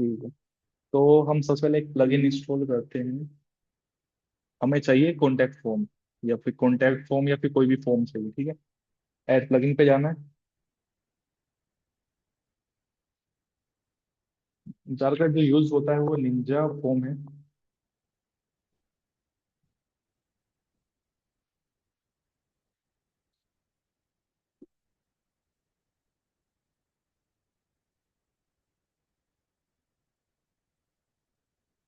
ठीक है। तो हम सबसे पहले एक प्लगइन इंस्टॉल करते हैं। हमें चाहिए कॉन्टैक्ट फॉर्म, या फिर कोई भी फॉर्म चाहिए। ठीक है। ऐड प्लगइन पे जाना है। ज्यादातर जो यूज होता है वो निंजा फॉर्म है।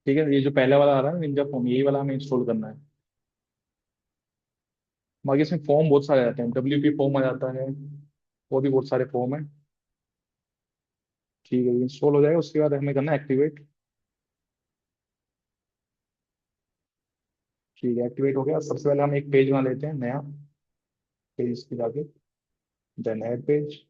ठीक है, ये जो पहला वाला आ रहा है निंजा फॉर्म, यही वाला हमें इंस्टॉल करना है। बाकी इसमें फॉर्म बहुत सारे आते हैं, WP फॉर्म आ जाता है, और भी बहुत सारे फॉर्म है। ठीक है, इंस्टॉल हो जाएगा, उसके बाद हमें करना है एक्टिवेट। ठीक है, एक्टिवेट हो गया। सबसे पहले हम एक पेज बना लेते हैं नया, पेज पे जाके then add page.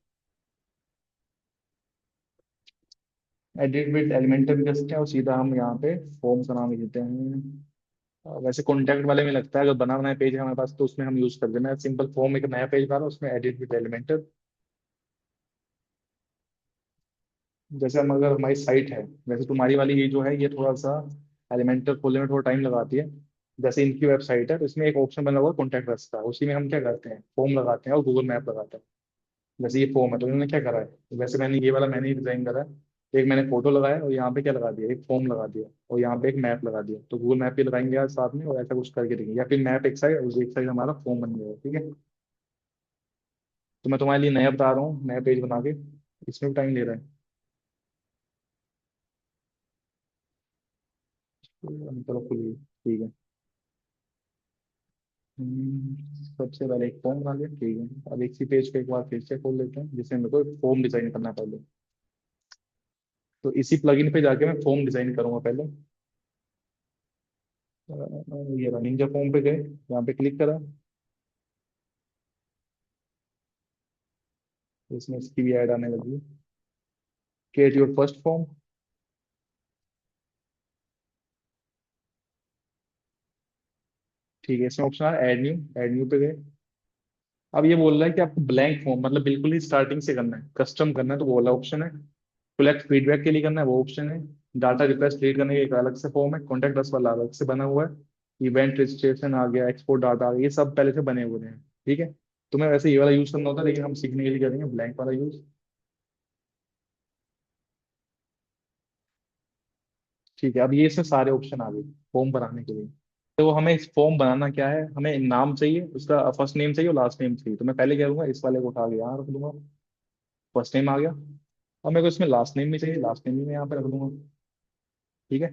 Edit with Elementor भी कर सकते हैं, और सीधा हम यहाँ पे फॉर्म का नाम लिख देते हैं। वैसे कॉन्टैक्ट वाले में लगता है अगर बना बनाया पेज है हमारे पास तो उसमें हम यूज कर देना है सिंपल फॉर्म। एक नया पेज बना रहा हूं, उसमें एडिट विद एलिमेंटर। जैसे हम अगर हमारी साइट है, वैसे तुम्हारी वाली ये जो है ये थोड़ा सा एलिमेंटर खोलने में थोड़ा टाइम लगाती है। जैसे इनकी वेबसाइट है तो इसमें एक ऑप्शन बना हुआ है कॉन्टैक्ट अस का, उसी में हम क्या करते हैं फॉर्म लगाते हैं और गूगल मैप लगाते हैं। जैसे ये फॉर्म है तो इन्होंने क्या करा है, वैसे मैंने ये वाला मैंने ही डिजाइन करा है। एक मैंने फोटो लगाया और यहाँ पे क्या लगा दिया, एक फॉर्म लगा दिया, और यहाँ पे एक मैप लगा दिया, तो गूगल मैप भी लगाएंगे यार साथ में, और ऐसा कुछ करके देंगे, या फिर मैप एक साइड उस एक साइड हमारा फॉर्म बन गया। ठीक है। तो मैं तुम्हारे लिए नया बता रहा हूँ, नया पेज बना के, इसमें भी टाइम ले रहा है। चलो खुलिए। ठीक है। सबसे पहले एक फॉर्म बना लिया। ठीक है, अब इसी पेज को एक बार फिर से खोल लेते हैं, जिसमें मेरे को फॉर्म डिजाइन करना है पहले। तो इसी प्लगइन पे जाके मैं फॉर्म डिजाइन करूंगा पहले। ये रनिंग जो फॉर्म पे गए, यहाँ पे क्लिक करा, तो इसमें इसकी भी ऐड आने लगी। Create your first form. ठीक है, इसमें ऑप्शन आ रहा है ऐड न्यू। ऐड न्यू पे गए। अब ये बोल रहा है कि आपको ब्लैंक फॉर्म मतलब बिल्कुल ही स्टार्टिंग से करना है, कस्टम करना है, तो वो वाला ऑप्शन है। कलेक्ट फीडबैक के लिए करना है, वो ऑप्शन है। डाटा रिक्वेस्ट क्रिएट करने के एक अलग से फॉर्म है, कॉन्टैक्ट अस वाला अलग से बना हुआ है। इवेंट रजिस्ट्रेशन आ गया, एक्सपोर्ट डाटा आ गया, ये सब पहले से बने हुए हैं। ठीक है। तुम्हें वैसे ये वाला यूज करना होता है, लेकिन हम सीखने के लिए करेंगे ब्लैंक वाला यूज। ठीक है, अब ये इसमें सारे ऑप्शन आ गए फॉर्म बनाने के लिए। तो हमें इस फॉर्म बनाना क्या है, हमें नाम चाहिए, उसका फर्स्ट नेम चाहिए और लास्ट नेम चाहिए। तो मैं पहले क्या करूंगा, इस वाले को उठा के यहाँ रख दूंगा, फर्स्ट नेम आ गया। अब मेरे को इसमें लास्ट नेम भी चाहिए, लास्ट नेम भी मैं यहाँ पे रख दूंगा। ठीक है।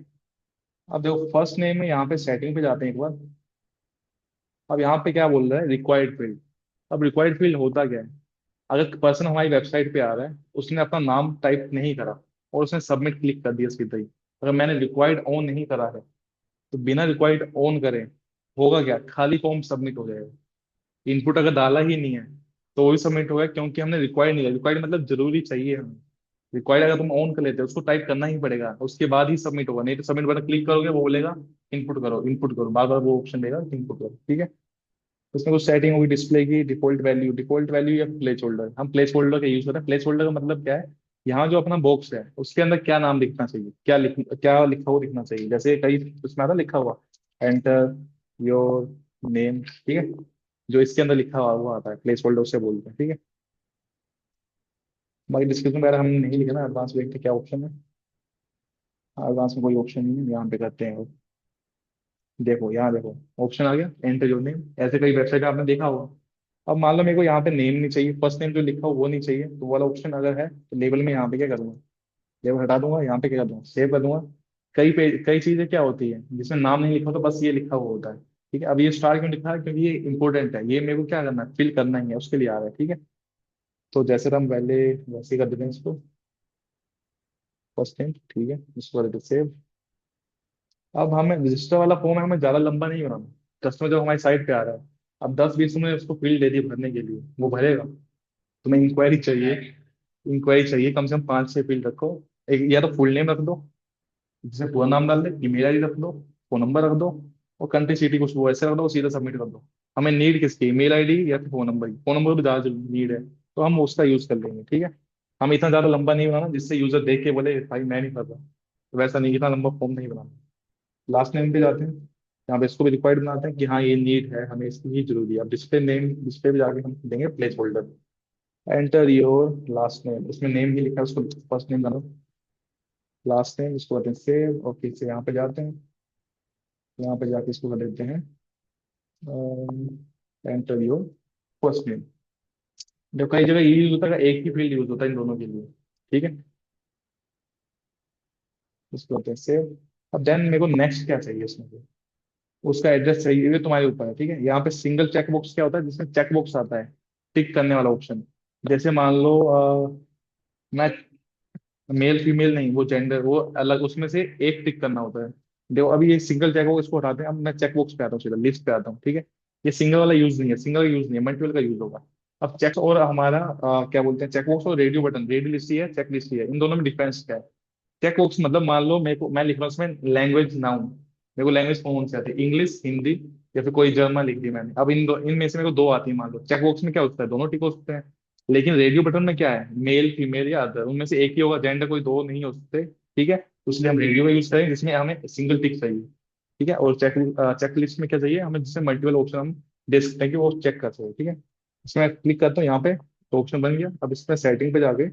अब देखो फर्स्ट नेम में यहाँ पे सेटिंग पे जाते हैं एक बार। अब यहाँ पे क्या बोल रहा है, रिक्वायर्ड फील्ड। अब रिक्वायर्ड फील्ड होता क्या है, अगर पर्सन हमारी वेबसाइट पे आ रहा है, उसने अपना नाम टाइप नहीं करा और उसने सबमिट क्लिक कर दिया सीधा ही, अगर मैंने रिक्वायर्ड ऑन नहीं करा है, तो बिना रिक्वायर्ड ऑन करे होगा क्या, खाली फॉर्म सबमिट हो जाएगा। इनपुट अगर डाला ही नहीं है तो वो भी सबमिट होगा, क्योंकि हमने रिक्वायर्ड नहीं किया। रिक्वायर्ड मतलब जरूरी चाहिए हमें। रिक्वायर्ड अगर तुम ऑन कर लेते हो, उसको टाइप करना ही पड़ेगा, उसके बाद ही सबमिट होगा, नहीं तो सबमिट बटन क्लिक करोगे वो बोलेगा इनपुट करो, इनपुट करो, बार बार वो ऑप्शन देगा इनपुट करो। ठीक है। उसमें कुछ सेटिंग होगी, डिस्प्ले की डिफॉल्ट वैल्यू या प्लेस होल्डर। हम प्लेस होल्डर का यूज करते हैं। प्लेस होल्डर का मतलब क्या है, यहाँ जो अपना बॉक्स है उसके अंदर क्या नाम लिखना चाहिए, क्या लिखा हुआ दिखना चाहिए। जैसे कई उसमें आता लिखा हुआ एंटर योर नेम। ठीक है। जो इसके अंदर लिखा हुआ वो आता है प्लेस होल्डर, उसे बोलते हैं। ठीक है। बाकी डिस्क्रिप्शन वगैरह हम नहीं लिखना, एडवांस देखते हैं क्या ऑप्शन है। एडवांस में कोई ऑप्शन नहीं है, यहाँ पे करते हैं। देखो यहाँ देखो, ऑप्शन आ गया एंटर योर नेम। ऐसे कई वेबसाइट आपने देखा होगा। अब मान लो मेरे को यहाँ पे नेम नहीं चाहिए, फर्स्ट नेम जो लिखा हो वो नहीं चाहिए, तो वो वाला ऑप्शन अगर है तो लेबल में यहाँ पे क्या करूँगा, लेबल हटा दूंगा, यहाँ पे क्या कर दूंगा, सेव कर दूंगा। कई चीजें क्या होती है जिसमें नाम नहीं लिखा होता, बस ये लिखा हुआ होता है। ठीक है। अब ये स्टार क्यों लिखा है, क्योंकि ये इंपॉर्टेंट है, ये मेरे को क्या करना है, फिल करना ही है, उसके लिए आ रहा है। ठीक है। तो जैसे हम पहले वैसे ही कर देते हैं इसको, फर्स्ट नेम। ठीक है, इसको कर देते सेव। अब हमें रजिस्टर वाला फॉर्म है, हमें ज्यादा लंबा नहीं बनाना। कस्टमर जब हमारी साइट पे आ रहा है, अब 10-20 में उसको फील्ड दे दी भरने के लिए, वो भरेगा। तुम्हें इंक्वायरी चाहिए कम से कम 5-6 फील्ड रखो। एक या तो फुल नेम रख दो, जिसमें पूरा नाम डाल दे, ईमेल आईडी रख दो, फोन नंबर रख दो, और कंट्री सिटी कुछ वो ऐसे रख दो, सीधा सबमिट कर दो। हमें नीड किसकी, ईमेल आईडी या फिर फोन नंबर की। फोन नंबर भी ज्यादा नीड है, तो हम उसका यूज कर लेंगे। ठीक है। हम इतना ज्यादा लंबा नहीं बनाना जिससे यूजर देख के बोले भाई मैं नहीं कर रहा। वैसा नहीं, इतना लंबा फॉर्म नहीं बनाना। लास्ट नेम पे जाते हैं, यहाँ पे इसको भी रिक्वायर्ड बनाते हैं कि हाँ ये नीड है, हमें इसकी ही जरूरी है। अब डिस्प्ले नेम, डिस्प्ले पे जाके हम देंगे place holder. Enter your last name, उसमें नेम ही लिखा है, उसको फर्स्ट नेम डालो, लास्ट नेम इसको कहते हैं सेव। और फिर से यहाँ पे जाते हैं, यहाँ पे जाके इसको कर देते हैं एंटर योर फर्स्ट नेम। जब कई जगह ये यूज होता है, एक ही फील्ड यूज होता है इन दोनों के लिए, ठीक है। इसको कहते हैं सेव। अब देन मेरे को नेक्स्ट क्या चाहिए इसमें से? उसका एड्रेस चाहिए, ये तुम्हारे ऊपर है, ठीक है। यहाँ पे सिंगल चेक बॉक्स क्या होता है, जिसमें चेक बॉक्स आता है टिक करने वाला ऑप्शन। जैसे मान लो मैं मेल फीमेल नहीं, वो जेंडर वो अलग, उसमें से एक टिक करना होता है। देखो अभी ये सिंगल चेक बॉक्स, इसको हटाते हैं, अब मैं चेक बॉक्स पे आता हूँ, सीधा लिस्ट पे आता हूँ, ठीक है। ये सिंगल वाला यूज नहीं है, सिंगल यूज नहीं है, मल्टीपल का यूज होगा। अब चेक और हमारा क्या बोलते हैं, चेक बॉक्स और रेडियो बटन, रेडियो लिस्ट ही है, चेक लिस्ट ही है, इन दोनों में डिफरेंस क्या है? चेक बॉक्स मतलब मान लो मेरे को, मैं लिख रहा हूँ इसमें लैंग्वेज नाउन, मेरे को लैंग्वेज कौन सी आती है, इंग्लिश, हिंदी, या फिर कोई जर्मन लिख दी मैंने। अब इनमें से मेरे को दो आती है मान लो, चेक बॉक्स में क्या होता है, दोनों टिक हो सकते हैं। लेकिन रेडियो बटन में क्या है, मेल फीमेल या अदर, उनमें से एक ही होगा, जेंडर कोई दो नहीं हो सकते, ठीक है। तो इसलिए हम रेडियो का यूज करेंगे जिसमें हमें सिंगल टिक चाहिए, ठीक है। और चेक लिस्ट में क्या चाहिए हमें, जिसमें मल्टीपल ऑप्शन हम दे सकते हैं कि वो चेक कर सके, ठीक है। इसमें क्लिक करता हूँ यहाँ पे, तो ऑप्शन बन गया। अब इसमें सेटिंग पे जाके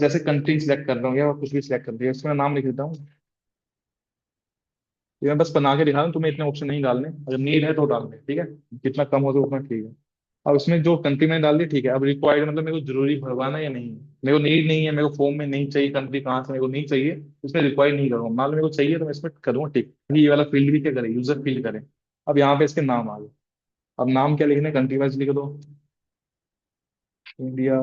जैसे कंट्री सिलेक्ट कर रहा हूँ या कुछ भी सिलेक्ट कर दिया, इसमें नाम लिख देता हूँ। ये मैं बस बना के दिखा रहा हूँ, तुम्हें इतने ऑप्शन नहीं डालने, अगर नीड है तो डालने, ठीक है। जितना कम हो तो उतना ठीक है। अब इसमें जो कंट्री मैंने डाल दी, ठीक है। अब रिक्वायर्ड मतलब मेरे को जरूरी भरवाना या नहीं, मेरे को नीड नहीं है, मेरे को फॉर्म में नहीं चाहिए, कंट्री कहाँ से मेरे को नहीं चाहिए, इसमें रिक्वायर्ड नहीं करूँगा। मान लो मेरे को चाहिए तो मैं इसमें करूँगा टिक, ये वाला फील्ड भी क्या करे, यूजर फील्ड करे। अब यहाँ पे इसके नाम आ गए। अब नाम क्या लिखना है, कंट्री वाइज लिख दो, इंडिया,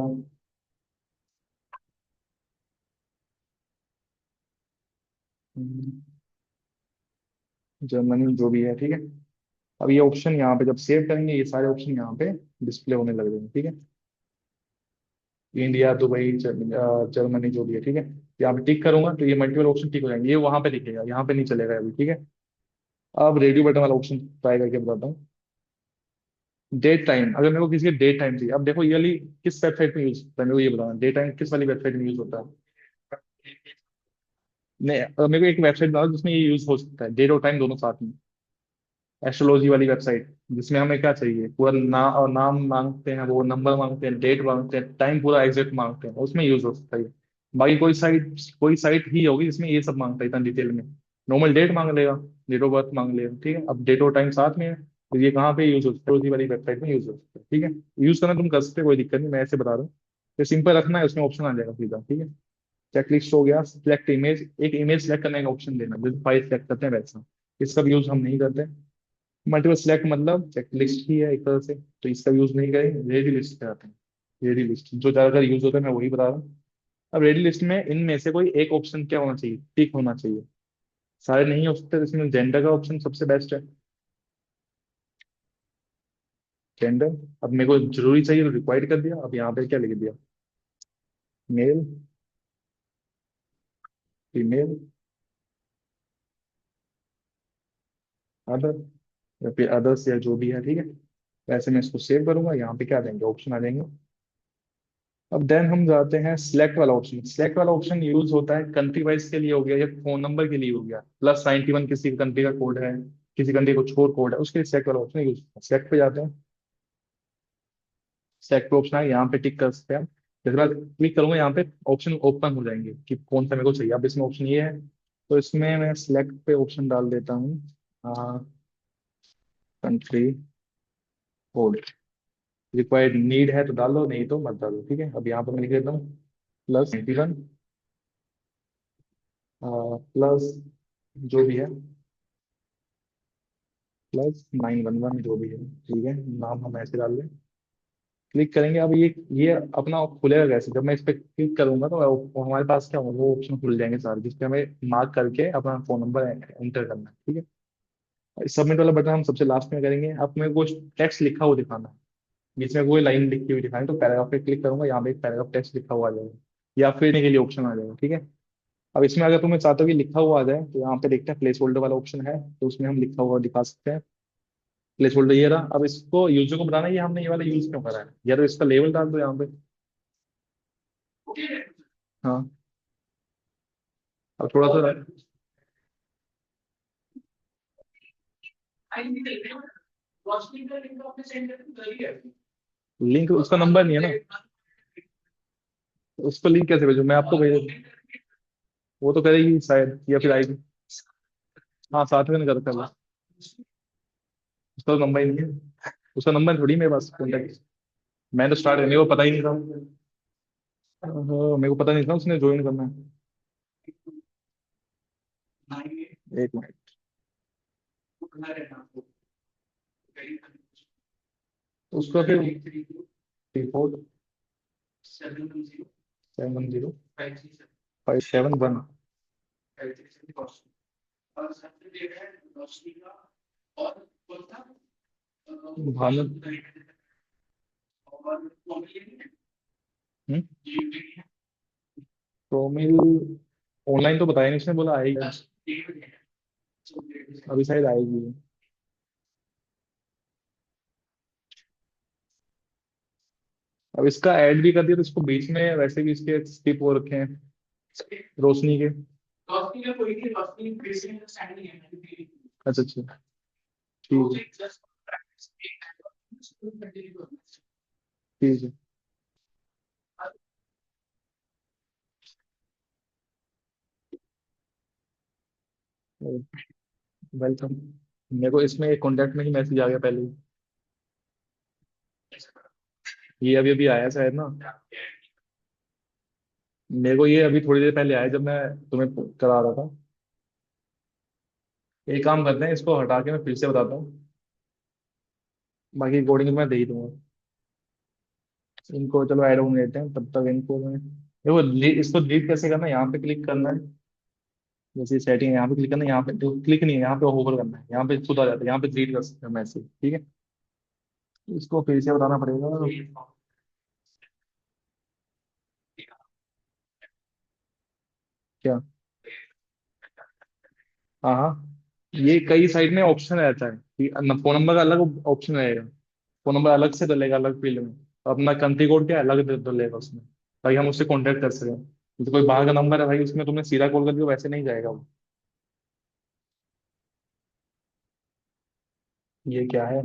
जर्मनी, जो भी है, ठीक है। अब ये ऑप्शन यहाँ पे जब सेव करेंगे, ये सारे ऑप्शन यहाँ पे डिस्प्ले होने लग जाएंगे, ठीक है। इंडिया, दुबई, जर्मनी, जो भी है, ठीक है। यहाँ पे टिक करूंगा तो ये मल्टीपल ऑप्शन टिक हो जाएंगे, ये वहां पे दिखेगा, यहाँ पे नहीं चलेगा अभी, ठीक है। अब रेडियो बटन वाला ऑप्शन ट्राई करके बताता हूँ। डेट टाइम, अगर मेरे को किसी का डेट टाइम चाहिए, अब देखो ये वाली किस वेबसाइट में यूज होता है, मेरे को ये बताना, डेट टाइम किस वाली वेबसाइट में यूज होता है। नहीं, मेरे को एक वेबसाइट बताओ जिसमें ये यूज हो सकता है, डेट और टाइम दोनों साथ में। एस्ट्रोलॉजी वाली वेबसाइट, जिसमें हमें क्या चाहिए, पूरा और नाम मांगते हैं, वो नंबर मांगते हैं, डेट मांगते हैं, टाइम पूरा एग्जैक्ट मांगते हैं, उसमें यूज हो सकता है। बाकी कोई साइट ही होगी जिसमें ये सब मांगता है इतना डिटेल में। नॉर्मल डेट मांग लेगा, डेट ऑफ बर्थ मांग लेगा, ठीक है। अब डेट और टाइम साथ में है, तो ये कहाँ पे यूज हो सकता है, उसी वाली वेबसाइट में यूज हो सकता है, ठीक है। यूज करना तुम कर सकते हो, कोई दिक्कत नहीं, मैं ऐसे बता रहा हूँ। तो सिंपल रखना है, उसमें ऑप्शन आ जाएगा सीधा, ठीक है। चेकलिस्ट हो गया, सिलेक्ट इमेज, एक इमेज सेलेक्ट करने का ऑप्शन देना, जैसे फाइल सेलेक्ट करते हैं वैसा। इसका भी यूज हम नहीं करते। मल्टीपल सिलेक्ट मतलब चेकलिस्ट ही है एक तरह से, तो इसका यूज नहीं करेंगे, रेडी लिस्ट पे आते हैं। रेडी लिस्ट जो ज्यादातर यूज होता है, मैं वही बता रहा हूँ। अब रेडी लिस्ट में इनमें से कोई एक ऑप्शन क्या होना चाहिए, टिक होना चाहिए। सारे नहीं हो सकते, तो इसमें जेंडर का ऑप्शन सबसे बेस्ट है, जेंडर। अब मेरे को जरूरी चाहिए तो रिक्वायर्ड कर दिया, अब यहाँ पे क्या लिख दिया, मेल, फीमेल, अदर, या फिर अदर्स, या जो भी है, ठीक है। वैसे मैं इसको सेव करूंगा, यहाँ पे क्या देंगे, ऑप्शन आ जाएंगे। अब देन हम जाते हैं सिलेक्ट वाला ऑप्शन। सिलेक्ट वाला ऑप्शन यूज होता है कंट्री वाइज के लिए हो गया, या फोन नंबर के लिए हो गया, +91 किसी कंट्री का कोड है, किसी कंट्री का कुछ और कोड है, उसके लिए सिलेक्ट वाला ऑप्शन यूज होता है। सिलेक्ट पे जाते हैं, सिलेक्ट पे ऑप्शन है, यहाँ पे टिक कर सकते हैं। जैसे मैं क्लिक करूंगा, यहाँ पे ऑप्शन ओपन हो जाएंगे कि कौन सा मेरे को चाहिए। अब इसमें ऑप्शन ये है, तो इसमें मैं सिलेक्ट पे ऑप्शन डाल देता हूँ, कंट्री कोड। रिक्वायर्ड नीड है तो डालो, नहीं तो मत डालो, ठीक है। अब यहाँ पर मैं लिख देता हूँ +91, प्लस जो भी है, +911, जो भी है, ठीक है। नाम हम ऐसे डाल दें, क्लिक करेंगे। अब ये अपना खुलेगा कैसे, जब मैं इस पर क्लिक करूंगा तो हमारे पास क्या होगा, वो ऑप्शन खुल जाएंगे सारे, जिसपे हमें मार्क करके अपना फोन नंबर एंटर करना है, ठीक है। सबमिट वाला बटन हम सबसे लास्ट में करेंगे। अब मेरे को टेक्स्ट लिखा हुआ दिखाना है, बीच में कोई लाइन लिखी हुई दिखानी, तो पैराग्राफ पे क्लिक करूंगा, यहाँ पे एक पैराग्राफ टेक्स्ट लिखा हुआ आ जाएगा, या फिर के लिए ऑप्शन आ जाएगा, ठीक है। अब इसमें अगर तुम्हें चाहते हो कि लिखा हुआ आ जाए, तो यहाँ पे देखते हैं प्लेस होल्डर वाला ऑप्शन है, तो उसमें हम लिखा हुआ दिखा सकते हैं। प्लेस होल्डर ये रहा। अब इसको यूजर को बताना है, ये हमने ये वाला यूज क्यों करा है, या तो इसका लेवल डाल दो यहाँ पे। हाँ, अब थोड़ा सा लिंक, उसका नंबर नहीं है ना। उस पर लिंक कैसे भेजूं मैं आपको? भेज, वो तो करेगी शायद, या फिर आएगी। हाँ, साथ में कर कर। उसका तो नंबर ही नहीं है। उसका नंबर थोड़ी मेरे पास कॉन्टेक्ट। मैंने तो स्टार्ट, मेरे को पता ही नहीं था। मेरे को पता नहीं था उसने ज्वाइन करना है। एक मिनट। उसका फिर 3470 571। भानु। हम्म, प्रोमिल ऑनलाइन तो बताया नहीं उसने, बोला आएगी। अभी शायद आएगी। अब इसका ऐड भी कर दिया तो इसको बीच में वैसे भी इसके स्किप हो रखे हैं, रोशनी के। अच्छा अच्छा। ठीक है। ठीक है। वेलकम। मेरे को इसमें एक कॉन्टेक्ट में ही मैसेज आ गया पहले ही। ये अभी अभी आया शायद ना। मेरे को ये अभी थोड़ी देर पहले आया जब मैं तुम्हें करा रहा था। एक काम करते हैं, इसको हटा के मैं फिर से बताता हूँ। बाकी कोडिंग मैं दे ही दूंगा। इनको चलो ऐड होने देते हैं, तब तक इनको मैं देखो इसको डिलीट कैसे करना है, यहाँ पे क्लिक करना है। जैसे सेटिंग है, यहाँ पे क्लिक करना है, यहाँ पे तो क्लिक नहीं है, यहाँ पे होवर करना है, यहाँ पे खुद आ जाता है, यहाँ पे डिलीट कर सकते हैं मैसेज, ठीक है। इसको फिर से बताना पड़ेगा। क्या? हाँ हाँ। ये कई साइड में ऑप्शन रहता है कि फोन नंबर का अलग ऑप्शन रहेगा। फोन नंबर अलग से डलेगा अलग फील्ड में। और अपना कंट्री कोड क्या है, अलग डलेगा उसमें, ताकि हम उससे कांटेक्ट कर सकें। तो कोई बाहर का नंबर है भाई, उसमें तुमने सीधा कॉल कर दिया, वैसे नहीं जाएगा वो। ये क्या है?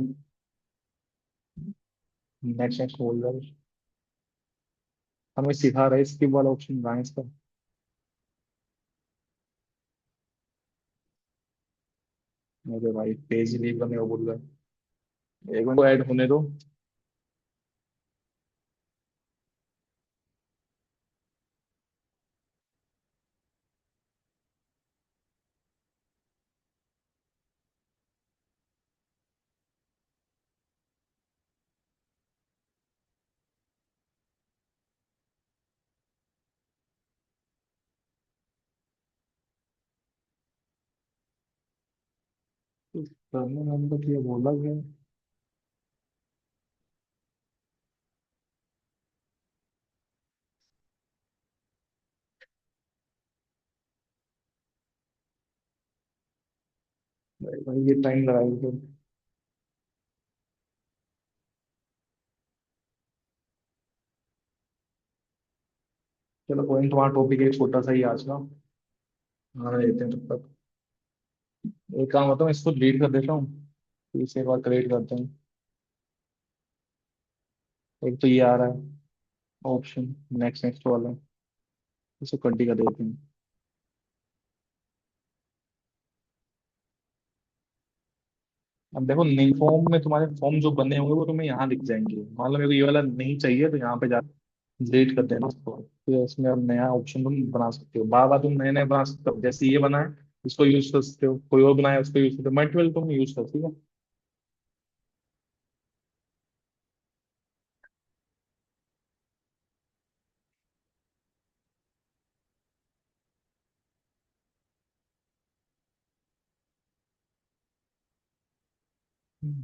Next next holder. हमें सिखा रहे स्किप वाला ऑप्शन कहाँ है इसका? मुझे भाई पेज लीव करने को बोल रहा है, एक मिनट ऐड होने दो। करने नंबर ये बोला गया। भाई भाई, ये टाइम लगाएगा फिर। चलो कोई नहीं, तुम्हारा टॉपिक एक छोटा सा ही आज का। हाँ लेते हैं तब तक। एक काम होता है, मैं इसको डिलीट कर देता हूँ, फिर इसे एक बार क्रिएट करते हैं। एक तो ये आ रहा है ऑप्शन, नेक्स्ट नेक्स्ट वाला, इसे कंटी कर देते हैं। अब देखो, नई फॉर्म में तुम्हारे फॉर्म जो बने होंगे वो तुम्हें यहाँ दिख जाएंगे। मान लो मेरे को ये वाला नहीं चाहिए, तो यहाँ पे जा डिलीट कर देना उसको, फिर इसमें अब नया ऑप्शन तुम बना सकते हो। बार बार तुम नए नए बना सकते हो, जैसे ये बना है इसको यूज कर सकते हो, कोई और बनाया उसको यूज करते हो, मल्टीपल तुम यूज कर सकते हो। हम्म,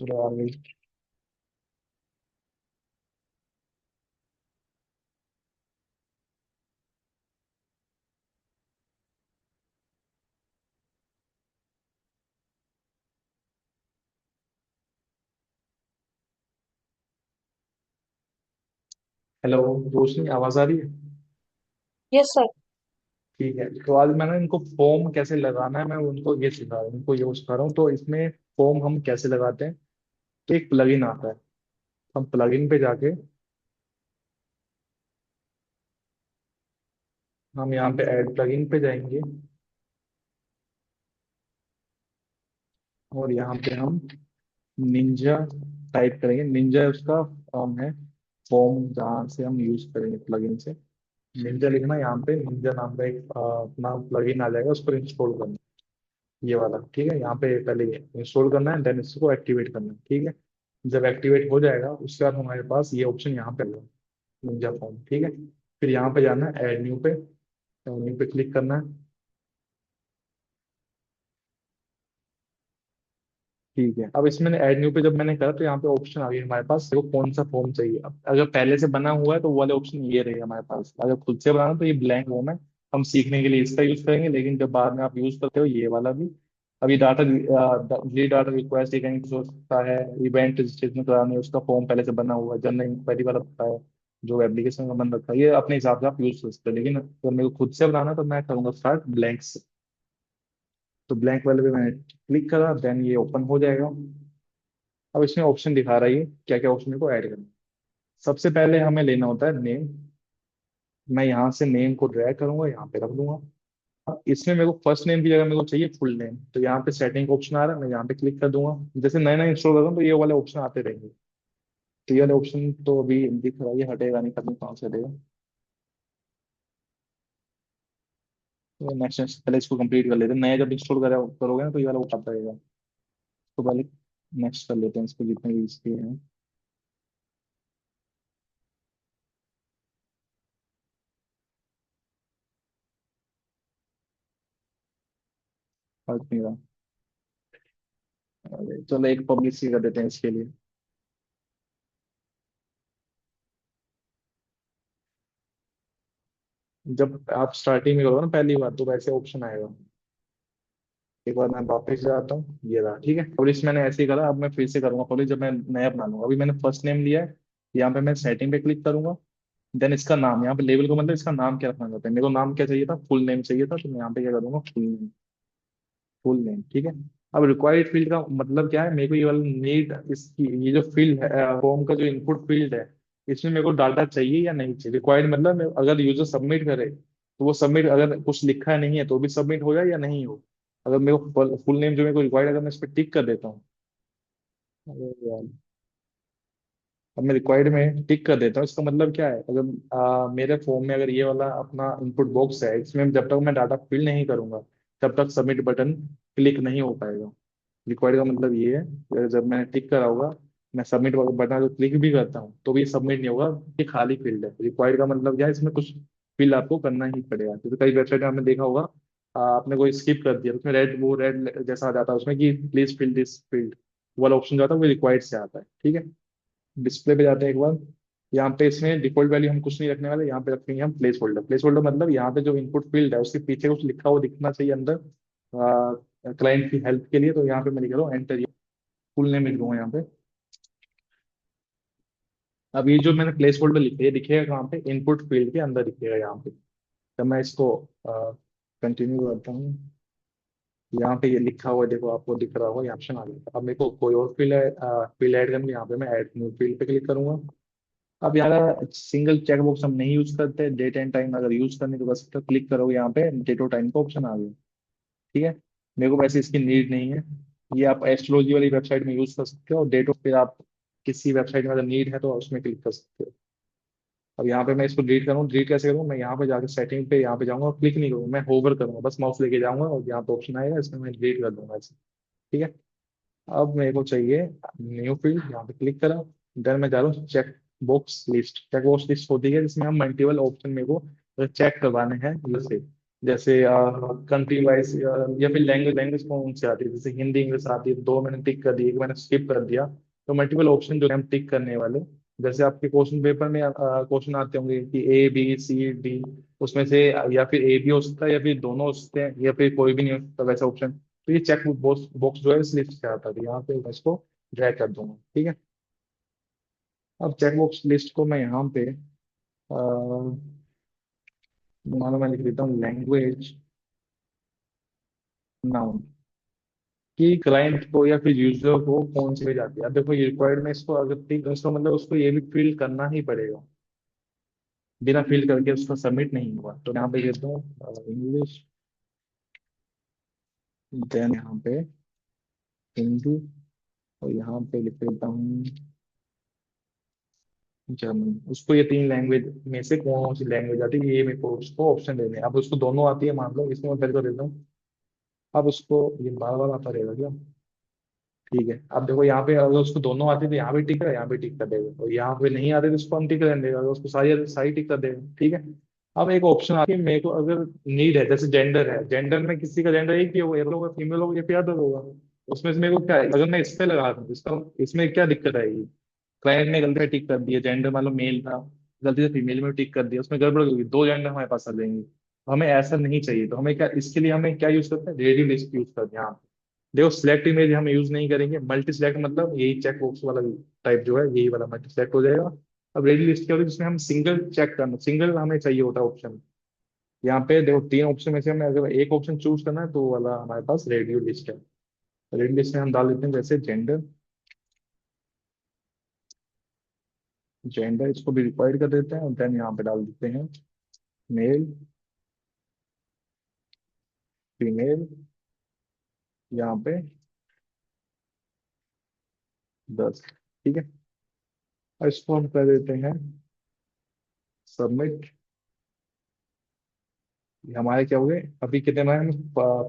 चलो आ गई। हेलो। रोशनी, आवाज आ रही है? Yes sir. ठीक है, तो आज मैंने इनको फॉर्म कैसे लगाना है मैं उनको ये सिखा रहा हूँ, इनको ये सिखा रहा हूँ। तो इसमें फॉर्म हम कैसे लगाते हैं, तो एक प्लगइन आता है। हम प्लगइन पे जाके हम यहाँ पे ऐड प्लगइन पे जाएंगे, और यहाँ पे हम निंजा टाइप करेंगे। निंजा उसका फॉर्म है, फॉर्म जहाँ से हम यूज करेंगे प्लगइन से। निंजा लिखना, यहाँ पे निंजा नाम का एक अपना प्लगइन आ जाएगा, उस पर इंस्टॉल करना। ये वाला ठीक है, यहाँ पे पहले इंस्टॉल करना है, देन इसको एक्टिवेट करना है। ठीक है, जब एक्टिवेट हो जाएगा उसके बाद हमारे पास ये ऑप्शन यहाँ पे आएगा, निंजा फॉर्म। ठीक है, फिर यहाँ पे जाना है ऐड न्यू पे, ऐड न्यू पे क्लिक करना है। ठीक है, अब इसमें ऐड न्यू पे जब मैंने करा तो यहाँ पे ऑप्शन आ गई हमारे पास, देखो कौन सा फॉर्म चाहिए। अब अगर पहले से बना हुआ है तो वो वाले ऑप्शन ये रहे हमारे पास, अगर खुद से बनाना तो ये ब्लैंक फॉर्म है। हम सीखने के लिए इसका यूज करेंगे, लेकिन जब बाद में आप यूज करते हो ये वाला भी। अभी डाटा, ये डाटा रिक्वेस्ट एक हो सकता है, इवेंट रजिस्ट्रेशन करानी है उसका फॉर्म पहले से बना हुआ है, जनरल इंक्वायरी वाला होता है जो एप्लीकेशन का बन रखा है, ये अपने हिसाब से आप यूज कर सकते हैं। लेकिन अगर मेरे को खुद से बनाना है तो मैं करूँगा स्टार्ट ब्लैंक से। तो ब्लैंक वाले पे मैंने क्लिक करा, देन ये ओपन हो जाएगा। अब इसमें ऑप्शन दिखा रहा है ये क्या क्या ऑप्शन को ऐड करना है। सबसे पहले हमें लेना होता है नेम। मैं यहाँ से नेम को ड्रैग करूंगा, यहाँ पे रख दूंगा। अब इसमें मेरे को फर्स्ट नेम की जगह मेरे को चाहिए फुल नेम, तो यहाँ पे सेटिंग का ऑप्शन आ रहा है, मैं यहाँ पे क्लिक कर दूंगा। जैसे नए नए इंस्टॉल कर रहा हूँ तो ये वाले ऑप्शन आते रहेंगे। तो ये वाले ऑप्शन तो अभी दिख रहा है, ये हटेगा नहीं, कभी कहाँ से हटेगा। तो नेक्स्ट नेक्स्ट पहले इसको कंप्लीट कर लेते हैं, नया जब इंस्टॉल करोगे ना तो ये वाला ऑप्शन आता रहेगा। तो पहले नेक्स्ट कर लेते हैं इसको, जितने भी इसके हैं। फर्क नहीं रहा। चलो एक पब्लिसिटी कर देते हैं इसके लिए। जब आप स्टार्टिंग में करोगे ना पहली बार, तो वैसे ऑप्शन आएगा। एक बार मैं वापस जाता हूँ, ये रहा। ठीक है, पुलिस मैंने ऐसे ही करा, अब मैं फिर से करूंगा पुलिस जब मैं नया बना लूंगा। अभी मैंने फर्स्ट नेम लिया है, यहाँ पे मैं सेटिंग पे क्लिक करूंगा। देन इसका नाम, यहाँ पे लेवल को मतलब इसका नाम क्या रखना चाहते हैं। मेरे को नाम क्या चाहिए था, फुल नेम चाहिए था, तो मैं यहाँ पे क्या करूंगा, फुल नेम। फुल नेम ठीक है। अब रिक्वायर्ड फील्ड का मतलब क्या है, मेरे को ये वाला नीड, इसकी ये जो फील्ड है, फॉर्म का जो इनपुट फील्ड है, इसमें मेरे को डाटा चाहिए या नहीं चाहिए। रिक्वायर्ड मतलब अगर यूजर सबमिट करे तो वो सबमिट, अगर कुछ लिखा नहीं है तो भी सबमिट हो जाए या नहीं हो। अगर मेरे को फुल नेम जो मेरे को रिक्वायर्ड, अगर मैं इस पर टिक कर देता हूँ। अरे यार, अब मैं रिक्वायर्ड में टिक कर देता हूँ, इसका मतलब क्या है, अगर मेरे फॉर्म में अगर ये वाला अपना इनपुट बॉक्स है, इसमें जब तक मैं डाटा फिल नहीं करूंगा तब तक सबमिट बटन क्लिक नहीं हो पाएगा। रिक्वायर्ड का मतलब ये है कि जब मैंने टिक करा होगा, मैं सबमिट बटन जो क्लिक भी करता हूँ तो भी सबमिट नहीं होगा, ये खाली फील्ड है। रिक्वायर्ड का मतलब क्या है, इसमें कुछ फिल आपको करना ही पड़ेगा। जैसे कई वेबसाइट में आपने देखा होगा, आपने कोई स्किप कर दिया तो उसमें रेड, वो रेड जैसा आ जाता है उसमें कि प्लीज फिल दिस फील्ड, वाला ऑप्शन जो आता है वो रिक्वायर्ड से आता है। ठीक है, डिस्प्ले पे जाते हैं एक बार। यहाँ पे इसमें डिफॉल्ट वैल्यू हम कुछ नहीं रखने वाले, यहाँ पे रखेंगे हम प्लेस होल्डर। प्लेस होल्डर मतलब यहाँ पे जो इनपुट फील्ड है उसके पीछे कुछ लिखा हुआ दिखना चाहिए अंदर, क्लाइंट की हेल्प के लिए। तो यहाँ पे मैं लिख रहा हूँ एंटर, फुल नेम लिख दूंगा यहाँ पे। अब ये जो मैंने प्लेस होल्डर लिखे, ये दिखेगा कहाँ पे, इनपुट फील्ड के अंदर दिखेगा यहाँ पे। जब मैं इसको कंटिन्यू करता हूँ, यहाँ पे ये लिखा हुआ है, देखो आपको दिख रहा होगा, ये ऑप्शन आ गया। अब मेरे को कोई और फील्ड ऐड करनी है, यहाँ पे मैं ऐड न्यू फील्ड पे क्लिक करूंगा। अब यार सिंगल चेक बॉक्स हम नहीं यूज करते, डेट एंड टाइम अगर यूज करने को बस तो क्लिक करोगे, यहाँ पे डेट और टाइम का ऑप्शन आ गया। ठीक है, मेरे को वैसे इसकी नीड नहीं है। ये आप एस्ट्रोलॉजी वाली वेबसाइट में यूज कर सकते हो, डेट ऑफ फिर आप किसी वेबसाइट में अगर नीड है तो उसमें क्लिक कर सकते हो। अब यहाँ पे मैं इसको डिलीट करूँ, डिलीट कैसे करूँ, मैं यहाँ पे जाकर सेटिंग पे यहाँ पे जाऊंगा और क्लिक नहीं करूँगा, मैं होवर करूंगा, बस माउस लेके जाऊंगा और यहाँ पे ऑप्शन आएगा, इसमें मैं डिलीट कर दूंगा इसे। ठीक है, अब मेरे को चाहिए न्यू फील्ड, यहाँ पे क्लिक करा। देन मैं जा रहा हूँ check box list. Check box list होती है जिसमें हम मल्टीपल ऑप्शन मेरे को चेक करवाने हैं, जैसे जैसे कंट्री वाइज या फिर लैंग्वेज, लैंग्वेज कौन सी आती है, जैसे हिंदी इंग्लिश आती है, दो मैंने टिक कर दी, एक मैंने स्किप कर दिया। तो मल्टीपल ऑप्शन जो है हम टिक करने वाले। जैसे आपके क्वेश्चन पेपर में क्वेश्चन आते होंगे कि ए बी सी डी, उसमें से या फिर ए भी हो सकता है या फिर दोनों हो सकते हैं या फिर कोई भी नहीं हो सकता वैसा ऑप्शन। तो ये चेक बॉक्स बॉक्स जो है इस लिस्ट से आता है, यहाँ पे मैं इसको ड्रैग कर दूंगा। ठीक है, अब चेक बॉक्स लिस्ट को मैं यहाँ पे मानो मैं लिख देता हूँ लैंग्वेज नाउन कि क्लाइंट को या फिर यूजर को कौन सी भेज जाती है। अब देखो ये रिक्वायर्ड में इसको अगर ठीक है, इसको मतलब उसको ये भी फिल करना ही पड़ेगा। बिना फिल करके उसको सबमिट नहीं हुआ तो यहाँ पे देता हूँ इंग्लिश, देन यहाँ पे हिंदी, और यहाँ पे लिख देता हूँ जर्मन। उसको ये तीन लैंग्वेज में से कौन सी लैंग्वेज आती है ये मेरे को उसको ऑप्शन देने हैं। अब उसको दोनों आती है मान लो, इसमें मैं पहले को देता हूँ। अब उसको ये बार बार आता रहेगा क्या? ठीक है, अब देखो यहाँ पे अगर उसको दोनों आती तो यहाँ भी टिक है, यहाँ भी टिक कर देगा, और यहाँ पे नहीं आते तो उसको अनटिक रहने देगा, अगर उसको सारी सारी टिक कर देगा। ठीक है। अब एक ऑप्शन आती है मेरे को, अगर नीड है, जैसे जेंडर है, जेंडर में किसी का जेंडर एक ही होगा, मेल होगा फीमेल होगा या फिर अदर होगा। उसमें से मेरे को क्या है, अगर मैं इस पे लगा दूं इसका, इसमें क्या दिक्कत आएगी? क्लाइंट ने गलती से टिक कर दिया, जेंडर मान लो मेल था, गलती से फीमेल में टिक कर दिया, उसमें गड़बड़ होगी, दो जेंडर हमारे पास आ जाएंगे। हमें ऐसा नहीं चाहिए, तो हमें क्या, इसके लिए हमें क्या यूज करते हैं, रेडियो लिस्ट यूज करते हैं यहाँ पे। देखो सिलेक्ट इमेज हम यूज नहीं करेंगे, मल्टी सिलेक्ट मतलब यही चेक बॉक्स वाला टाइप जो है, यही वाला मल्टी सिलेक्ट हो जाएगा। अब रेडियो लिस्ट क्या होती है, जिसमें हम सिंगल चेक करना, सिंगल हमें चाहिए होता है ऑप्शन। यहाँ पे देखो तीन ऑप्शन में से हमें अगर एक ऑप्शन चूज करना है तो वो वाला हमारे पास रेडियो लिस्ट है। रेडियो लिस्ट में हम डाल देते हैं जैसे जेंडर, जेंडर इसको भी रिक्वायर्ड कर देते हैं, और देन यहाँ पे डाल देते हैं मेल, फीमेल, यहाँ पे 10। ठीक है। और इसको हम कर देते हैं सबमिट। हमारे क्या हो गए अभी कितने बनाए हमने,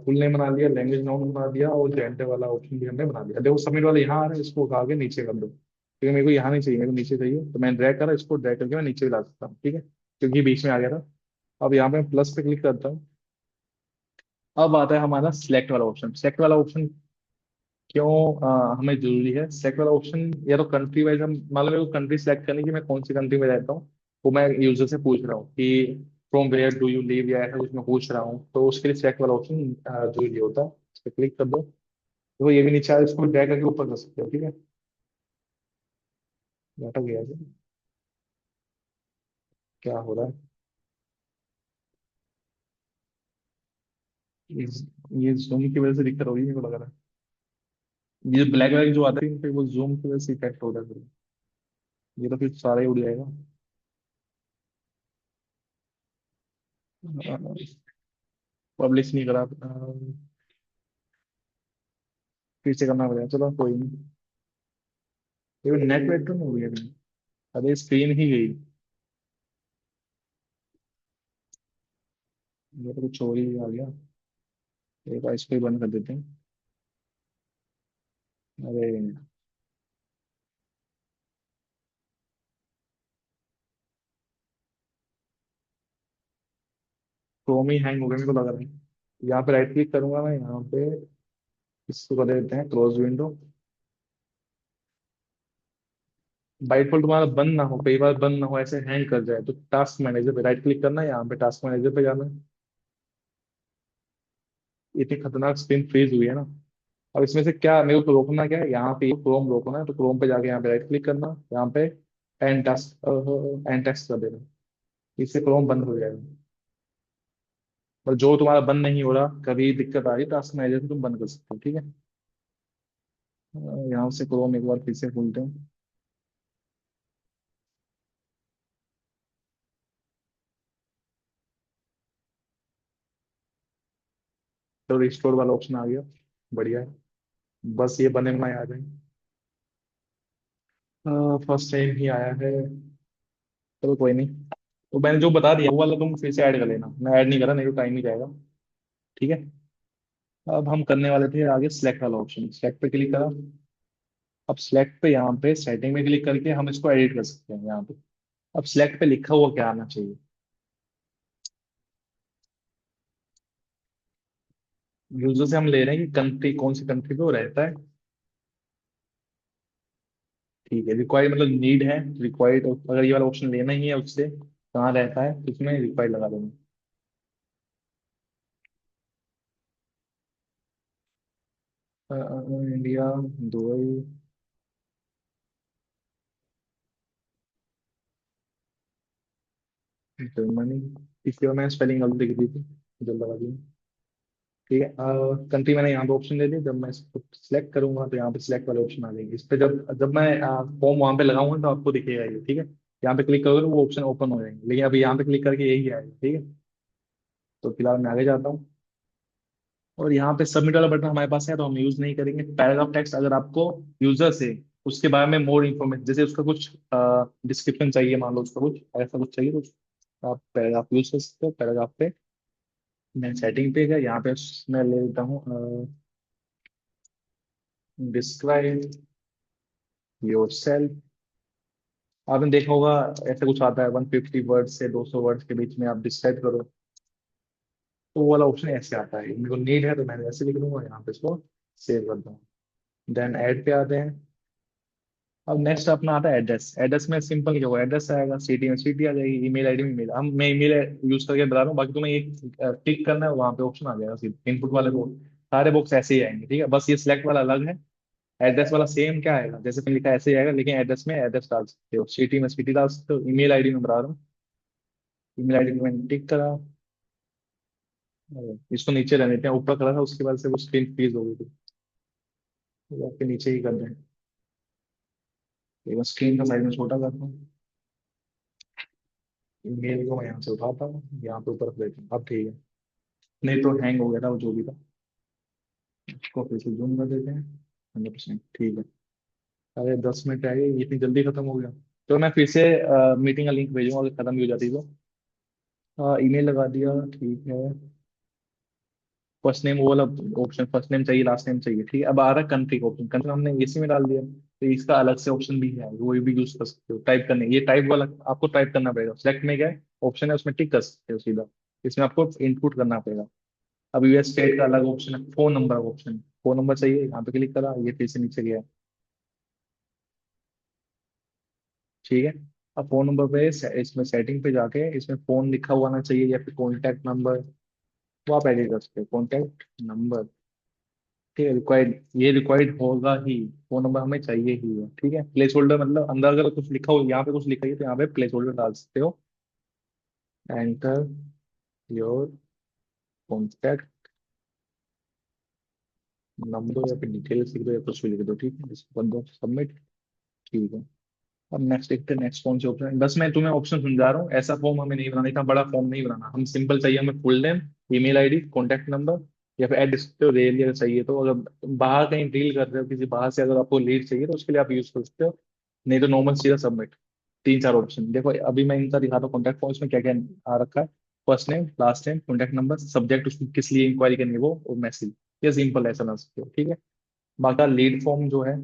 फुल नेम बना लिया, लैंग्वेज नाउन बना दिया, और जेंडर वाला ऑप्शन भी हमने बना दिया। देखो सबमिट वाला यहाँ आ रहा है, इसको उठा के नीचे कर दो, क्योंकि मेरे को यहाँ नहीं चाहिए, मेरे को नीचे चाहिए, तो मैंने ड्रैग करा, इसको ड्रैग करके मैं नीचे भी ला सकता हूँ। ठीक है, क्योंकि बीच में आ गया था। अब यहाँ पे मैं प्लस पे क्लिक करता हूँ। अब आता है हमारा सिलेक्ट वाला ऑप्शन। सिलेक्ट वाला ऑप्शन क्यों हमें जरूरी है? सेलेक्ट वाला ऑप्शन, या तो कंट्री वाइज हम मान लो मेरे को कंट्री सेलेक्ट करनी है कि मैं कौन सी कंट्री में रहता हूँ, वो मैं यूजर से पूछ रहा हूँ कि from where do you live, या ऐसा कुछ मैं पूछ रहा हूँ, तो उसके लिए सेलेक्ट वाला ऑप्शन जरूरी होता है। इस पर क्लिक कर दो, तो ये भी नीचे आ, इसको ड्रैग करके ऊपर कर सकते हो। ठीक है, डाटा गया है। क्या हो रहा है? ये ये जूम की वजह से दिक्कत होगी मेरे को लग रहा है। ये ब्लैक ब्लैक जो आता है फिर वो जूम की वजह से इफेक्ट हो रहा है फिर। ये तो फिर सारा ही उड़ जाएगा। पब्लिश नहीं करा, फिर से करना पड़ेगा, चलो कोई नहीं। ये नेट वेट तो नहीं हुई अभी? अरे स्क्रीन ही गई। ये तो कुछ और ही आ गया। एक बार इसको ही बंद कर देते हैं। अरे क्रोम ही हैंग हो गया मेरे को लग रहा है। यहाँ पे राइट क्लिक करूंगा मैं, यहाँ पे इसको कर देते हैं क्लोज विंडो। बाई डिफॉल्ट तुम्हारा बंद ना हो, कई बार बंद ना हो, ऐसे हैंग कर जाए, तो टास्क मैनेजर पे राइट क्लिक करना है, यहाँ पे टास्क मैनेजर पे जाना है। इतनी खतरनाक स्क्रीन फ्रीज हुई है ना। अब इसमें से क्या मेरे को रोकना, क्या है यहाँ पे क्रोम रोकना है, तो क्रोम पे जाके यहाँ पे राइट क्लिक करना, यहाँ पे एंड टेक्स्ट कर देना, इससे क्रोम बंद हो जाएगा। और जो तुम्हारा बंद नहीं हो रहा, कभी दिक्कत आ रही टास्क मैनेजर से, तुम बंद कर सकते हो। ठीक है। यहाँ से क्रोम एक बार फिर से खोलते हैं। तो रिस्टोर वाला ऑप्शन आ गया, बढ़िया है। बस ये बने बनाए आ जाए। फर्स्ट टाइम ही आया है, चलो कोई नहीं। तो मैंने जो बता दिया वो वाला तुम फिर से ऐड कर लेना, मैं ऐड नहीं करा, नहीं तो टाइम ही जाएगा। ठीक है। अब हम करने वाले थे आगे सिलेक्ट वाला ऑप्शन, सिलेक्ट पे क्लिक करा। अब सिलेक्ट पे यहाँ पे सेटिंग में क्लिक करके हम इसको एडिट कर सकते हैं यहाँ पे। अब सिलेक्ट पे लिखा हुआ क्या आना चाहिए? यूजर से हम ले रहे हैं कि कंट्री, कौन सी कंट्री पे वो रहता है। ठीक है, रिक्वायर्ड मतलब नीड है, रिक्वायर्ड अगर ये वाला ऑप्शन लेना ही है उससे, कहाँ रहता है, तो उसमें रिक्वायर्ड लगा देंगे। India, Dubai, Germany. इसलिए मैंने स्पेलिंग गलत लिख दी थी, जल्द लगा दी। ठीक है, कंट्री मैंने यहाँ पे ऑप्शन दे दी। जब मैं इसको सिलेक्ट करूंगा तो यहाँ पे सिलेक्ट वाले ऑप्शन आ जाएंगे। इस पे जब जब मैं फॉर्म वहां पे लगाऊंगा तो आपको दिखेगा ये। ठीक है, यहाँ पे क्लिक करोगे तो वो ऑप्शन ओपन हो जाएंगे, लेकिन अभी यहाँ पे क्लिक करके यही आएगा। ठीक है, तो फिलहाल मैं आगे जाता हूँ। और यहाँ पे सबमिट वाला बटन हमारे पास है तो हम यूज नहीं करेंगे। पैराग्राफ टेक्स्ट, अगर आपको यूजर से उसके बारे में मोर इन्फॉर्मेशन, जैसे उसका कुछ डिस्क्रिप्शन चाहिए, मान लो उसका कुछ ऐसा कुछ चाहिए, तो आप पैराग्राफ यूज कर सकते हो। पैराग्राफ पे मैं सेटिंग पे गया, यहाँ पे मैं ले लेता हूँ डिस्क्राइब योर सेल्फ। आपने देखा होगा ऐसा कुछ आता है 150 वर्ड से 200 वर्ड के बीच में आप डिस्क्राइब करो, तो वो वाला ऑप्शन ऐसे आता है। मेरे को नीड है तो मैंने ऐसे लिख दूंगा, यहाँ पे इसको सेव कर दूंगा। देन ऐड पे आते हैं। अब नेक्स्ट अपना आता है एड्रेस। एड्रेस में सिंपल क्या होगा, एड्रेस आएगा, सिटी में सिटी आ जाएगी, ईमेल आईडी में ईमेल। हम मैं ईमेल यूज करके बता रहा हूँ, बाकी तुम्हें एक क्लिक करना है, वहाँ पे ऑप्शन आ जाएगा सीधे इनपुट वाले को। सारे बॉक्स ऐसे ही आएंगे। ठीक है, बस ये सिलेक्ट वाला अलग है। एड्रेस वाला सेम क्या आएगा, जैसे मैंने लिखा है ऐसे ही आएगा, लेकिन एड्रेस में एड्रेस डाल सकते हो, सिटी में सिटी डाल सकते हो, ईमेल आईडी में बता रहा हूँ। ईमेल आईडी में मैंने टिक करा। इसको नीचे रहने देते हैं, ऊपर करा था उसके बाद से वो स्क्रीन फ्रीज हो गई थी, तो आपके नीचे ही कर दें। स्क्रीन का साइज में छोटा करता हूँ। ईमेल को मैं यहाँ से उठाता हूँ, यहाँ पे ऊपर रख देता हूँ। अब ठीक है, नहीं तो हैंग हो गया था वो जो भी था। इसको फिर से जूम कर देते हैं 100%। ठीक है, अरे 10 मिनट रह गए, ये इतनी जल्दी खत्म हो गया। तो मैं फिर से मीटिंग का लिंक भेजूंगा अगर खत्म भी हो जाती तो। ईमेल लगा दिया, ठीक है। फर्स्ट नेम वो वाला ऑप्शन, फर्स्ट नेम चाहिए लास्ट नेम चाहिए। ठीक है, अब आ रहा है कंट्री का ऑप्शन। कंट्री हमने इसी में डाल दिया, तो इसका अलग से ऑप्शन भी है, वो भी यूज कर सकते हो टाइप करने। ये टाइप वाला आपको टाइप करना पड़ेगा। सिलेक्ट में क्या है ऑप्शन है, उसमें टिक कर सकते हो सीधा। इसमें आपको इनपुट करना पड़ेगा। अब यूएस स्टेट का अलग ऑप्शन है, phone number option. Phone number चाहिए, यहाँ पे क्लिक करा, ये फिर से नीचे गया। ठीक है, अब फोन नंबर पे इसमें सेटिंग पे जाके इसमें फोन लिखा हुआ ना चाहिए या फिर कॉन्टैक्ट नंबर, वो आप एडिट कर सकते हो, कॉन्टैक्ट नंबर। ठीक है, रिक्वायर्ड, ये रिक्वायर्ड होगा ही। फोन नंबर हमें चाहिए ही है। ठीक है, प्लेस होल्डर मतलब अंदर अगर कुछ लिखा हो, यहाँ पे कुछ लिखा है तो यहाँ पे प्लेस होल्डर डाल सकते हो। एंटर योर कॉन्टैक्ट नंबर या फिर डिटेल्स लिख दो या कुछ भी लिख दो। ठीक है, इसको कर दो सबमिट। ठीक है, अब नेक्स्ट देखते हैं, नेक्स्ट कौन से ऑप्शन है। बस मैं तुम्हें ऑप्शन समझा रहा हूँ, ऐसा फॉर्म हमें नहीं बनाना, इतना बड़ा फॉर्म नहीं बनाना। हम सिंपल चाहिए हमें full name, email ID, contact number, या फिर एड सकते हो रेल अगर चाहिए तो। अगर बाहर कहीं डील कर रहे हो किसी बाहर से, अगर आपको लीड चाहिए तो उसके लिए आप यूज कर सकते हो। नहीं तो नॉर्मल सीधा सबमिट। तीन चार ऑप्शन देखो, अभी मैं इनका दिखाता हूँ। कॉन्टैक्ट फॉर्म इसमें क्या क्या आ रखा है, first name last name contact number, subject उसमें किस लिए इंक्वायरी करनी है वो, और मैसेज। ये सिंपल ऐसा ना सकते हो। ठीक है, बाकी लीड फॉर्म जो है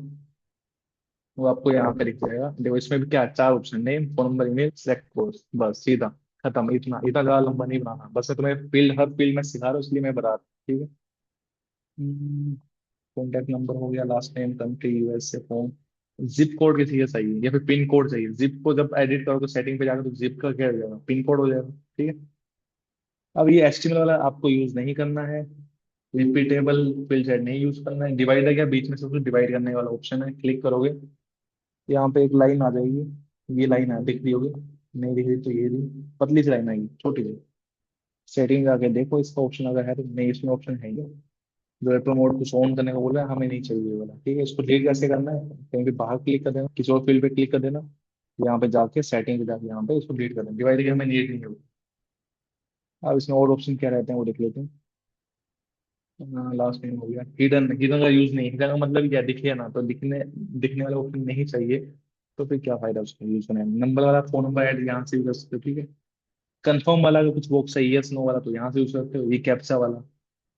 वो आपको यहाँ पे दिख जाएगा। देखो इसमें भी क्या है, चार option, name phone number email select course, बस सीधा खत्म। इतना इतना ज्यादा लंबा नहीं बनाना, बस मैं तुम्हें फील्ड हर फील्ड में सिखा रहा हूँ इसलिए मैं बता रहा हूँ। ठीक है, कॉन्टैक्ट नंबर हो गया, लास्ट नेम, कंट्री यूएस से, फोन, जिप कोड किसी का चाहिए या फिर पिन कोड चाहिए। जिप को जब एडिट करो तो सेटिंग पे जाकर तो जिप का क्या हो जाएगा, पिन कोड हो जाएगा। ठीक है, अब ये एचटीएमएल वाला आपको यूज नहीं करना है। रिपीटेबल फील्ड सेट नहीं यूज करना है। डिवाइडर क्या, बीच में से कुछ डिवाइड करने वाला ऑप्शन है, क्लिक करोगे यहाँ पे एक लाइन आ जाएगी। ये लाइन है, दिख रही होगी, नहीं दिख रही तो ये भी पतली सी लाइन आएगी, छोटी सी। सेटिंग आके देखो इसका ऑप्शन अगर है तो। नहीं, इसमें ऑप्शन है ही। जो एप्पल मोड कुछ ऑन करने को बोला है, हमें नहीं चाहिए ये वाला। ठीक है, इसको डिलीट कैसे करना है, कहीं भी बाहर क्लिक कर देना, किसी और फील्ड पे क्लिक कर देना, यहाँ पे जाके सेटिंग पे जाके यहाँ पे इसको डिलीट कर देना। डिवाइड की हमें नीड नहीं होगी। अब इसमें और ऑप्शन क्या रहते हैं वो देख लेते हैं। लास्ट नेम हो गया। हिडन, हिडन का यूज नहीं, हिडन का मतलब क्या, दिखे ना तो, दिखने दिखने वाला ऑप्शन नहीं चाहिए, तो फिर क्या फायदा उसका यूज करने में। नंबर वाला फोन नंबर ऐड यहाँ से यूज कर सकते हो। ठीक है, कंफर्म वाला अगर कुछ बॉक्स है यस नो वाला तो यहाँ से यूज करते हो। ये कैप्चा वाला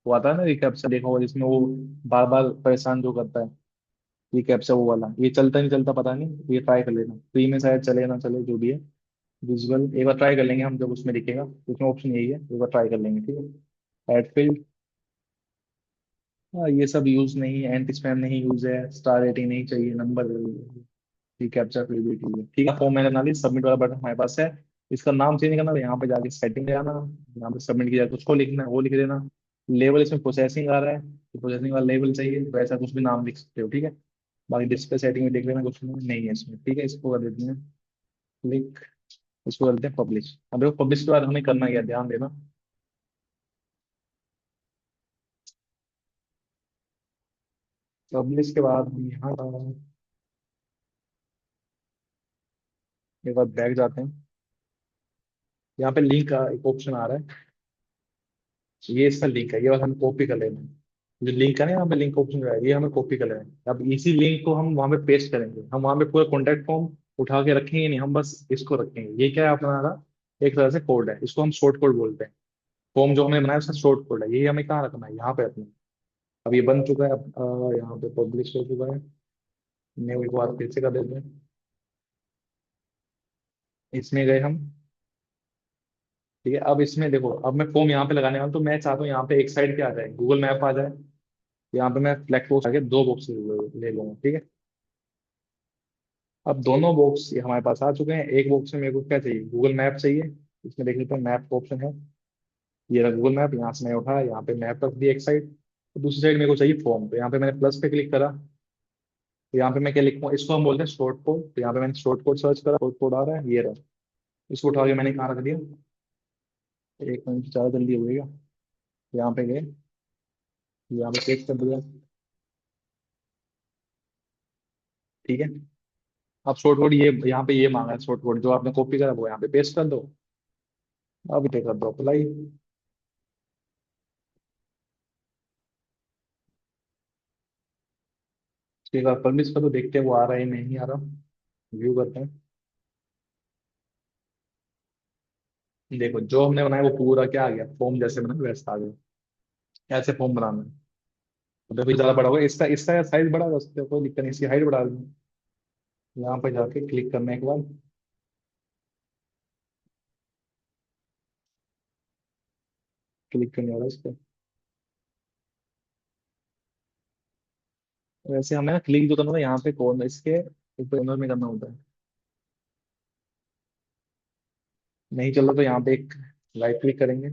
वो आता है ना, ये कैप्चा देखा होगा जिसमें वो बार बार परेशान जो करता है, ये कैप्चा वो वाला। ये चलता नहीं चलता पता नहीं, ये ट्राई कर लेना, फ्री में शायद चले ना चले जो भी है। विजुअल एक बार ट्राई कर लेंगे हम, जब उसमें दिखेगा उसमें ऑप्शन यही है, एक बार ट्राई कर लेंगे। ठीक है, एड फील्ड, हाँ ये सब यूज नहीं है, एंटी स्पैम नहीं यूज है, स्टार रेटिंग नहीं चाहिए, नंबर, ठीक कैप्चा फिर भी ठीक है। ठीक है, फॉर्म मैंने बना ली, सबमिट वाला बटन हमारे पास है। इसका नाम चेंज करना तो यहाँ पे जाके सेटिंग में जाना, यहाँ पे सबमिट किया जाए उसको लिखना है वो लिख देना। लेवल इसमें प्रोसेसिंग आ रहा है तो प्रोसेसिंग वाला लेवल चाहिए तो ऐसा कुछ भी नाम लिख सकते हो। ठीक है, बाकी डिस्प्ले सेटिंग में देख लेना कुछ नहीं है इसमें। ठीक है, इसको कर देते हैं क्लिक। इसको करते हैं पब्लिश। अब देखो पब्लिश के बाद हमें करना क्या है, ध्यान देना। पब्लिश के बाद हम यहाँ एक बार बैक जाते हैं। यहाँ पे लिंक का एक ऑप्शन आ रहा है, ये इसका लिंक है, ये वाला हमें कॉपी कर लेना है। जो लिंक है ना, यहाँ पे लिंक ऑप्शन है, ये हमें कॉपी कर लेना है। अब इसी लिंक को हम वहाँ पे पेस्ट करेंगे। हम वहाँ पे पूरा कॉन्टेक्ट फॉर्म उठा के रखेंगे नहीं, हम बस इसको रखेंगे। ये क्या है हमारा, एक तरह से कोड है, इसको हम शॉर्ट कोड बोलते हैं। फॉर्म जो हमने बनाया उसका शॉर्ट कोड है, ये हमें कहाँ रखना है, यहाँ पे रखना है। अब ये बन चुका है। अब यहाँ पे पब्लिश हो चुका है। न्यू एक बार फिर से कर देते हैं। इसमें गए हम। ठीक है, अब इसमें देखो, अब मैं फॉर्म यहाँ पे लगाने वाला हूं, तो मैं चाहता हूँ यहाँ पे एक साइड क्या आ जाए, गूगल मैप आ जाए। यहाँ पे मैं फ्लैग बॉक्स आके दो बॉक्स ले लूंगा। ठीक है, अब दोनों बॉक्स ये हमारे पास आ चुके हैं। एक बॉक्स में मेरे को क्या चाहिए, गूगल मैप चाहिए। इसमें देख लेते हैं, मैप का ऑप्शन है। ये रहा गूगल मैप, यहाँ से मैं उठाया, यहाँ पे मैप रख दिया एक साइड। तो दूसरी साइड मेरे को चाहिए फॉर्म, तो यहाँ पे मैंने प्लस पे क्लिक करा। तो यहाँ पे मैं क्या लिखूँ, इसको हम बोलते हैं शॉर्ट कोड। तो यहाँ पे मैंने शॉर्ट कोड सर्च करा, शॉर्ट कोड आ रहा है, ये रहा। इसको उठा के मैंने कहाँ रख दिया, एक मिनट ज़्यादा जल्दी हो गया। यहाँ पे गए, यहाँ पे पेस्ट कर दिया। ठीक है, अब शॉर्ट कोड ये यहाँ पे ये मांगा है, शॉर्ट कोड जो आपने कॉपी करा वो यहाँ पे पेस्ट कर दो। अब इसे कर दो अप्लाई। उसके बाद पब्लिश कर दो, देखते हैं वो आ रहा है नहीं आ रहा। व्यू करते हैं। देखो जो हमने बनाया वो पूरा क्या आ गया, फॉर्म जैसे बना वैसा आ गया। ऐसे फॉर्म बनाना है। तो देखो ये ज्यादा बड़ा होगा, इसका इसका साइज बड़ा होगा, उससे कोई दिक्कत नहीं, इसकी हाइट बढ़ा दूँ। यहाँ पे जाके क्लिक करने के बाद क्लिक करने वाला इस पे। वैसे हमें ना क्लिक जो करना होता है यहाँ पे कॉर्नर, इसके ऊपर कॉर्नर में करना होता है। नहीं चल रहा तो यहाँ पे एक राइट क्लिक करेंगे,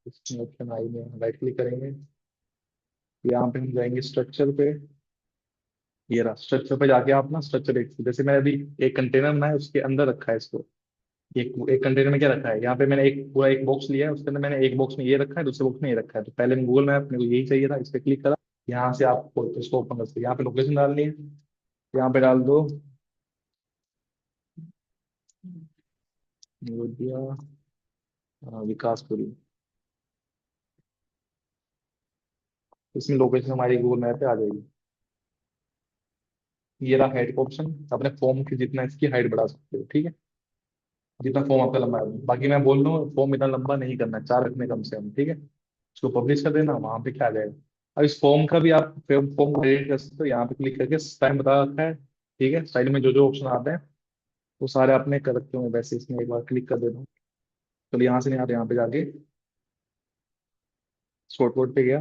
इसमें ऑप्शन आई में राइट क्लिक करेंगे। यहाँ पे हम जाएंगे स्ट्रक्चर पे। ये रहा स्ट्रक्चर पे, जाके आप ना स्ट्रक्चर एक, जैसे मैंने अभी एक कंटेनर बनाया उसके अंदर रखा है इसको। एक कंटेनर में क्या रखा है, यहाँ पे मैंने एक पूरा एक बॉक्स लिया है, उसके अंदर मैंने एक बॉक्स में ये रखा है, दूसरे बॉक्स में ये रखा है। तो पहले मैं गूगल मैप, मेरे को यही चाहिए था, इस पे क्लिक करा। यहाँ से आप इसको ओपन कर सकते हैं। यहाँ पे लोकेशन डालनी है, यहाँ पे डाल दो अयोध्या, विकासपुरी। इसमें लोकेशन हमारी गूगल मैप पे आ जाएगी। ये रहा हाइट का ऑप्शन, अपने फॉर्म की जितना इसकी हाइट बढ़ा सकते हो। ठीक है, जितना फॉर्म आपका लंबा है, बाकी मैं बोल रहा हूँ फॉर्म इतना लंबा नहीं करना, चार रखने कम से कम। ठीक है, उसको पब्लिश कर देना, वहां पे क्या आ जाएगा। अब इस फॉर्म का भी आप फॉर्म को एडिट कर सकते हो, यहाँ पे क्लिक करके स्टाइल बता रखा है। ठीक है, स्टाइल में जो जो ऑप्शन आते हैं वो सारे आपने कर रखे होंगे, वैसे इसमें एक बार क्लिक कर देता हूँ। चलो यहाँ से नहीं आते, यहाँ पे जाके शॉर्ट कोड पे गया।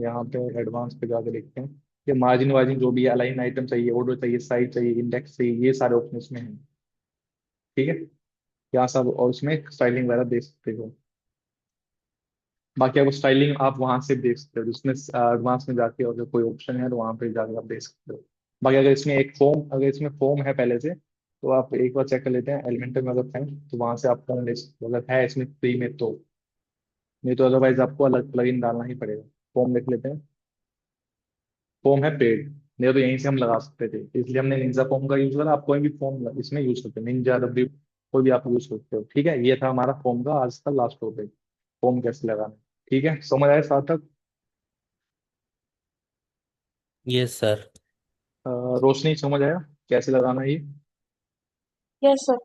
यहाँ पे एडवांस पे जाके देखते हैं। ये मार्जिन वार्जिन जो भी है, अलाइन आइटम चाहिए, ऑर्डर चाहिए, साइज चाहिए, इंडेक्स चाहिए, ये सारे ऑप्शन इसमें हैं। ठीक है, यहाँ सब, और इसमें स्टाइलिंग वगैरह देख सकते हो। बाकी आपको स्टाइलिंग आप वहां से देख सकते हो, जिसमें एडवांस में जाके अगर कोई ऑप्शन है तो वहां पे जाके आप देख सकते हो। बाकी अगर इसमें फॉर्म है पहले से, तो आप एक बार चेक कर लेते हैं एलिमेंटर में, अगर है तो वहां से आप फॉर्म ले सकते हो, अगर है इसमें फ्री में तो। नहीं तो अदरवाइज आपको अलग प्लगइन डालना ही पड़ेगा। फॉर्म देख लेते हैं। फॉर्म है पेड, नहीं तो यहीं से हम लगा सकते थे, इसलिए हमने निंजा फॉर्म का यूज करा। आप कोई भी फॉर्म इसमें यूज करते हो, निंजा डब्ल्यू, कोई भी आप यूज करते हो। ठीक है, ये था हमारा फॉर्म का आज का लास्ट टॉपिक, फॉर्म कैसे लगाना। ठीक है, समझ आया साथ तक। Yes sir. रोशनी समझ आया कैसे लगाना है ये। Yes sir.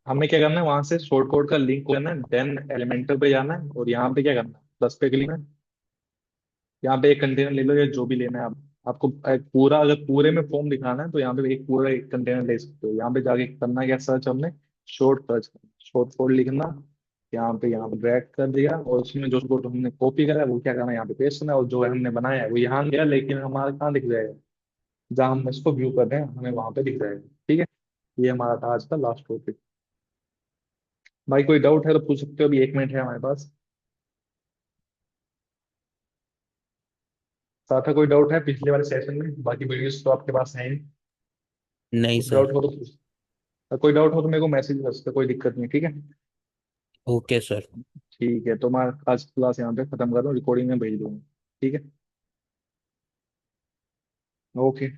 हमें क्या करना है, वहां से शॉर्ट कोड का लिंक करना है, देन एलिमेंटर पे जाना है, और यहाँ पे क्या करना है, प्लस पे क्लिक करना है। यहाँ पे एक कंटेनर ले लो या जो भी लेना है आप, आपको पूरा, अगर पूरे में फॉर्म दिखाना है तो यहाँ पे एक पूरा एक कंटेनर ले सकते हो। यहाँ पे जाके करना क्या, सर्च हमने शॉर्ट सर्च, शॉर्ट कोड लिखना। यहाँ पे ड्रैग कर दिया, और उसमें जो कोड हमने कॉपी करा है वो क्या करना है, यहाँ पे पेस्ट करना है, और जो हमने बनाया है वो यहाँ गया, लेकिन हमारा कहाँ दिख जाएगा, जहाँ हम इसको व्यू कर रहे हैं हमें वहां पे दिख जाएगा। ठीक है, ये हमारा था आज का लास्ट टॉपिक। भाई कोई डाउट है तो पूछ सकते हो, अभी 1 मिनट है हमारे पास। साथा कोई डाउट है पिछले वाले सेशन में, बाकी वीडियोस तो आपके पास है ही। नहीं कुछ सर। डाउट हो तो पूछ। कोई डाउट हो तो मेरे को मैसेज कर सकते हो, कोई दिक्कत नहीं, ठीक है। Okay sir. ठीक है, तो मैं आज क्लास यहाँ पे खत्म कर रहा हूँ, रिकॉर्डिंग में भेज दूंगा। ठीक है। ओके।